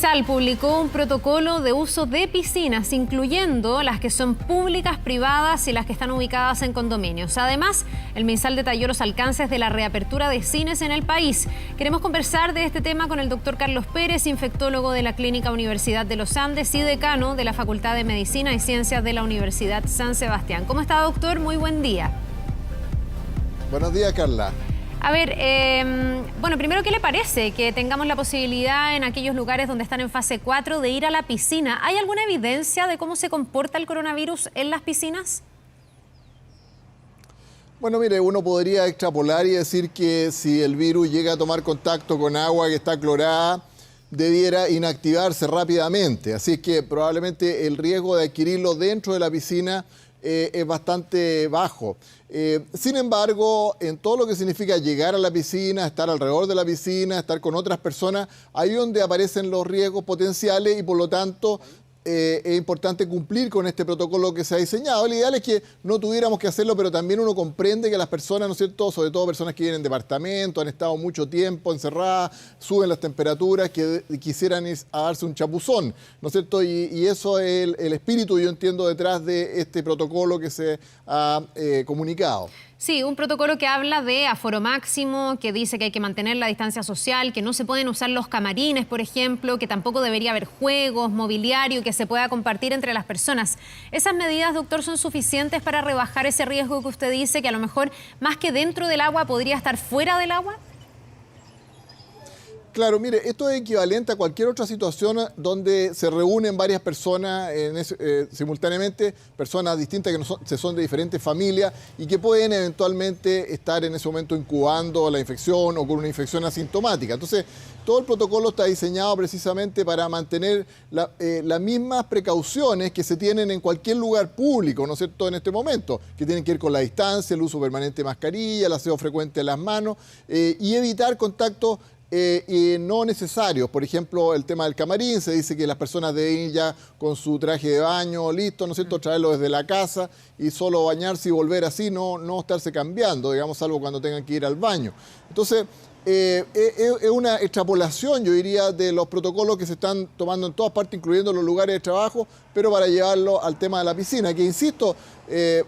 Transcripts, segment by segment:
MinSal publicó un protocolo de uso de piscinas, incluyendo las que son públicas, privadas y las que están ubicadas en condominios. Además, el MinSal detalló los alcances de la reapertura de cines en el país. Queremos conversar de este tema con el doctor Carlos Pérez, infectólogo de la Clínica Universidad de los Andes y decano de la Facultad de Medicina y Ciencias de la Universidad San Sebastián. ¿Cómo está, doctor? Muy buen día. Buenos días, Carla. A ver, bueno, primero, ¿qué le parece que tengamos la posibilidad en aquellos lugares donde están en fase 4 de ir a la piscina? ¿Hay alguna evidencia de cómo se comporta el coronavirus en las piscinas? Bueno, mire, uno podría extrapolar y decir que si el virus llega a tomar contacto con agua que está clorada, debiera inactivarse rápidamente. Así que probablemente el riesgo de adquirirlo dentro de la piscina es bastante bajo. Sin embargo, en todo lo que significa llegar a la piscina, estar alrededor de la piscina, estar con otras personas, ahí es donde aparecen los riesgos potenciales y por lo tanto es importante cumplir con este protocolo que se ha diseñado. El ideal es que no tuviéramos que hacerlo, pero también uno comprende que las personas, ¿no es cierto?, sobre todo personas que viven en departamento, han estado mucho tiempo encerradas, suben las temperaturas, que quisieran ir a darse un chapuzón, ¿no es cierto? Y eso es el espíritu, yo entiendo, detrás de este protocolo que se ha comunicado. Sí, un protocolo que habla de aforo máximo, que dice que hay que mantener la distancia social, que no se pueden usar los camarines, por ejemplo, que tampoco debería haber juegos, mobiliario, que se pueda compartir entre las personas. ¿Esas medidas, doctor, son suficientes para rebajar ese riesgo que usted dice, que a lo mejor más que dentro del agua podría estar fuera del agua? Claro, mire, esto es equivalente a cualquier otra situación donde se reúnen varias personas simultáneamente, personas distintas que son de diferentes familias y que pueden eventualmente estar en ese momento incubando la infección o con una infección asintomática. Entonces, todo el protocolo está diseñado precisamente para mantener las mismas precauciones que se tienen en cualquier lugar público, ¿no es cierto?, en este momento, que tienen que ver con la distancia, el uso permanente de mascarilla, el aseo frecuente de las manos y evitar contactos no necesarios. Por ejemplo, el tema del camarín, se dice que las personas deben ir ya con su traje de baño listo, ¿no es cierto?, traerlo desde la casa y solo bañarse y volver así, no estarse cambiando, digamos, salvo cuando tengan que ir al baño. Entonces, es una extrapolación, yo diría, de los protocolos que se están tomando en todas partes, incluyendo los lugares de trabajo, pero para llevarlo al tema de la piscina, que insisto,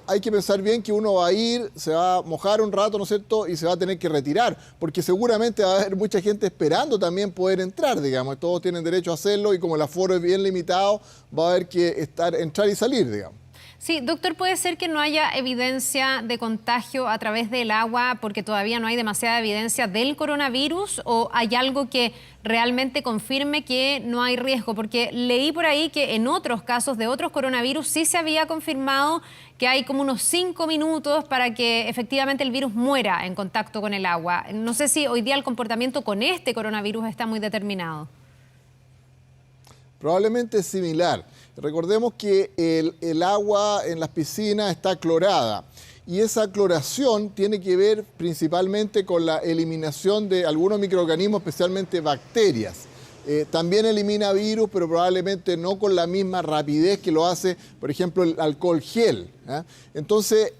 hay que pensar bien que uno va a ir, se va a mojar un rato, ¿no es cierto?, y se va a tener que retirar, porque seguramente va a haber mucha gente esperando también poder entrar, digamos, todos tienen derecho a hacerlo y como el aforo es bien limitado, va a haber que entrar y salir, digamos. Sí, doctor, ¿puede ser que no haya evidencia de contagio a través del agua porque todavía no hay demasiada evidencia del coronavirus o hay algo que realmente confirme que no hay riesgo? Porque leí por ahí que en otros casos de otros coronavirus sí se había confirmado que hay como unos 5 minutos para que efectivamente el virus muera en contacto con el agua. No sé si hoy día el comportamiento con este coronavirus está muy determinado. Probablemente es similar. Recordemos que el agua en las piscinas está clorada y esa cloración tiene que ver principalmente con la eliminación de algunos microorganismos, especialmente bacterias. También elimina virus, pero probablemente no con la misma rapidez que lo hace, por ejemplo, el alcohol gel. Entonces,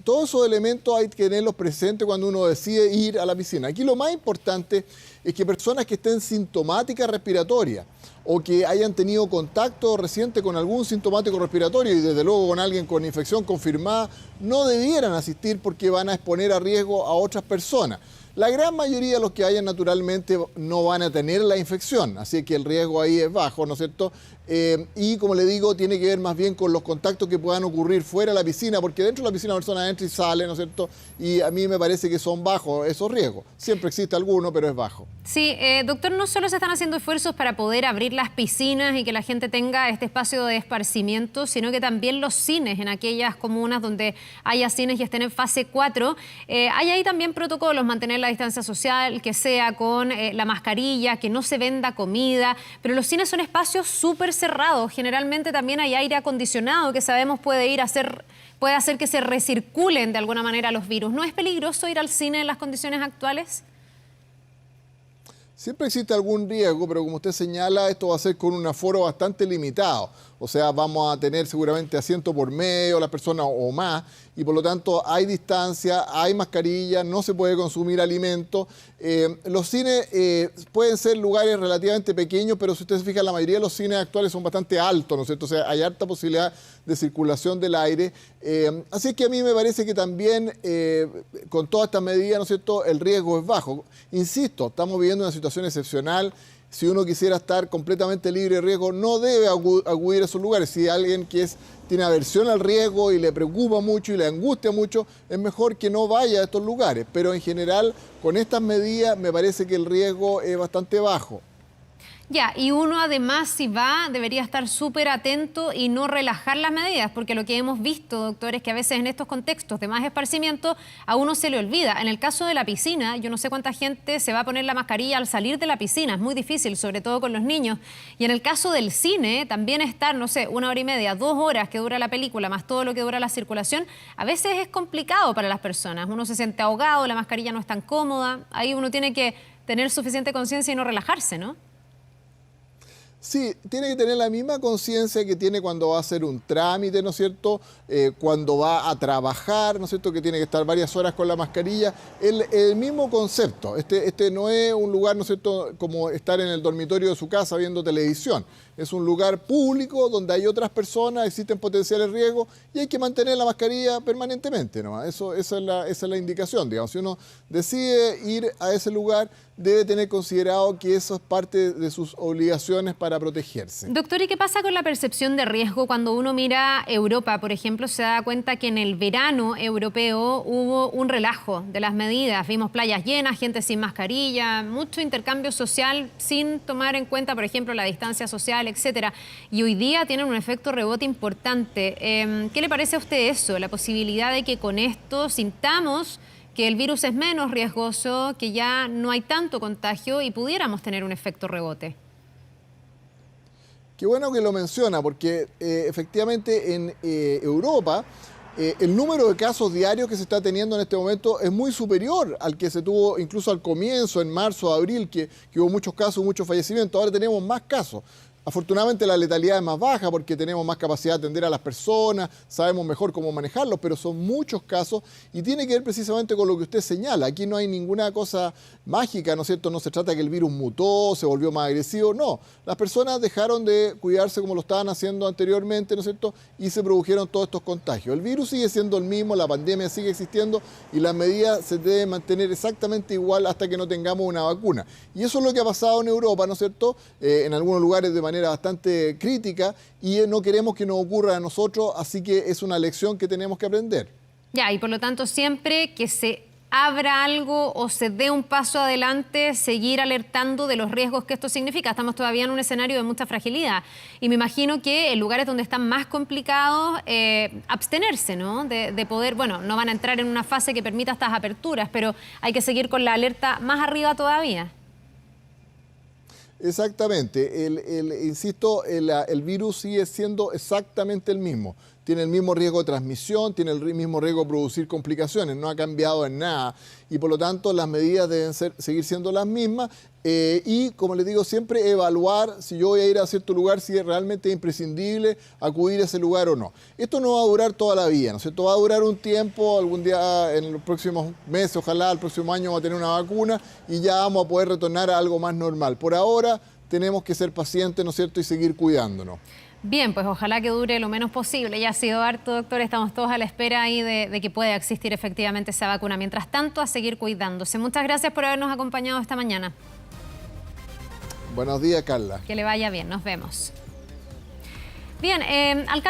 todos esos elementos hay que tenerlos presentes cuando uno decide ir a la piscina. Aquí lo más importante es que personas que estén sintomáticas respiratorias o que hayan tenido contacto reciente con algún sintomático respiratorio y desde luego con alguien con infección confirmada, no debieran asistir porque van a exponer a riesgo a otras personas. La gran mayoría de los que hayan naturalmente no van a tener la infección, así que el riesgo ahí es bajo, ¿no es cierto? Y como le digo, tiene que ver más bien con los contactos que puedan ocurrir fuera de la piscina, porque dentro de la piscina la persona entra y sale, ¿no es cierto? Y a mí me parece que son bajos esos riesgos. Siempre existe alguno, pero es bajo. Sí, doctor, no solo se están haciendo esfuerzos para poder abrir las piscinas y que la gente tenga este espacio de esparcimiento, sino que también los cines en aquellas comunas donde haya cines y estén en fase 4. Hay ahí también protocolos, mantener la distancia social, que sea con la mascarilla, que no se venda comida, pero los cines son espacios súper cerrados. Generalmente también hay aire acondicionado que sabemos puede hacer que se recirculen de alguna manera los virus. ¿No es peligroso ir al cine en las condiciones actuales? Siempre existe algún riesgo, pero como usted señala, esto va a ser con un aforo bastante limitado. O sea, vamos a tener seguramente asiento por medio, las personas o más, y por lo tanto hay distancia, hay mascarilla, no se puede consumir alimento. Los cines pueden ser lugares relativamente pequeños, pero si usted se fija, la mayoría de los cines actuales son bastante altos, ¿no es cierto? O sea, hay alta posibilidad de circulación del aire. Así es que a mí me parece que también con todas estas medidas, ¿no es cierto?, el riesgo es bajo. Insisto, estamos viviendo una situación excepcional. Si uno quisiera estar completamente libre de riesgo, no debe acudir a esos lugares. Si alguien que tiene aversión al riesgo y le preocupa mucho y le angustia mucho, es mejor que no vaya a estos lugares. Pero en general, con estas medidas, me parece que el riesgo es bastante bajo. Ya, y uno además, si va, debería estar súper atento y no relajar las medidas, porque lo que hemos visto, doctor, es que a veces en estos contextos de más esparcimiento a uno se le olvida. En el caso de la piscina, yo no sé cuánta gente se va a poner la mascarilla al salir de la piscina, es muy difícil, sobre todo con los niños. Y en el caso del cine, también estar, no sé, 1 hora y media, 2 horas que dura la película, más todo lo que dura la circulación, a veces es complicado para las personas. Uno se siente ahogado, la mascarilla no es tan cómoda, ahí uno tiene que tener suficiente conciencia y no relajarse, ¿no? Sí, tiene que tener la misma conciencia que tiene cuando va a hacer un trámite, ¿no es cierto? Cuando va a trabajar, ¿no es cierto? Que tiene que estar varias horas con la mascarilla. El mismo concepto. Este no es un lugar, ¿no es cierto?, como estar en el dormitorio de su casa viendo televisión. Es un lugar público donde hay otras personas, existen potenciales riesgos y hay que mantener la mascarilla permanentemente, ¿no? Esa es la indicación, digamos. Si uno decide ir a ese lugar, debe tener considerado que eso es parte de sus obligaciones para protegerse. Doctor, ¿y qué pasa con la percepción de riesgo cuando uno mira Europa, por ejemplo? Se da cuenta que en el verano europeo hubo un relajo de las medidas. Vimos playas llenas, gente sin mascarilla, mucho intercambio social sin tomar en cuenta, por ejemplo, la distancia social, etcétera. Y hoy día tienen un efecto rebote importante. ¿Qué le parece a usted eso? La posibilidad de que con esto sintamos que el virus es menos riesgoso, que ya no hay tanto contagio y pudiéramos tener un efecto rebote. Qué bueno que lo menciona, porque efectivamente en Europa el número de casos diarios que se está teniendo en este momento es muy superior al que se tuvo incluso al comienzo, en marzo, abril, que hubo muchos casos, muchos fallecimientos. Ahora tenemos más casos. Afortunadamente la letalidad es más baja porque tenemos más capacidad de atender a las personas, sabemos mejor cómo manejarlos, pero son muchos casos y tiene que ver precisamente con lo que usted señala. Aquí no hay ninguna cosa mágica, ¿no es cierto? No se trata de que el virus mutó, se volvió más agresivo, no. Las personas dejaron de cuidarse como lo estaban haciendo anteriormente, ¿no es cierto? Y se produjeron todos estos contagios. El virus sigue siendo el mismo, la pandemia sigue existiendo y las medidas se deben mantener exactamente igual hasta que no tengamos una vacuna. Y eso es lo que ha pasado en Europa, ¿no es cierto? En algunos lugares de manera bastante crítica y no queremos que nos ocurra a nosotros, así que es una lección que tenemos que aprender. Ya, y por lo tanto siempre que se abra algo o se dé un paso adelante, seguir alertando de los riesgos que esto significa. Estamos todavía en un escenario de mucha fragilidad y me imagino que en lugares donde están más complicados, abstenerse, ¿no? De poder, bueno, no van a entrar en una fase que permita estas aperturas, pero hay que seguir con la alerta más arriba todavía. Exactamente, insisto, el virus sigue siendo exactamente el mismo. Tiene el mismo riesgo de transmisión, tiene el mismo riesgo de producir complicaciones, no ha cambiado en nada y por lo tanto las medidas deben seguir siendo las mismas y como les digo siempre evaluar si yo voy a ir a cierto lugar, si es realmente imprescindible acudir a ese lugar o no. Esto no va a durar toda la vida, ¿no es cierto? Va a durar un tiempo, algún día en los próximos meses, ojalá el próximo año va a tener una vacuna y ya vamos a poder retornar a algo más normal. Por ahora tenemos que ser pacientes, ¿no es cierto? Y seguir cuidándonos. Bien, pues ojalá que dure lo menos posible. Ya ha sido harto, doctor. Estamos todos a la espera ahí de que pueda existir efectivamente esa vacuna. Mientras tanto, a seguir cuidándose. Muchas gracias por habernos acompañado esta mañana. Buenos días, Carla. Que le vaya bien. Nos vemos. Bien, alcalde.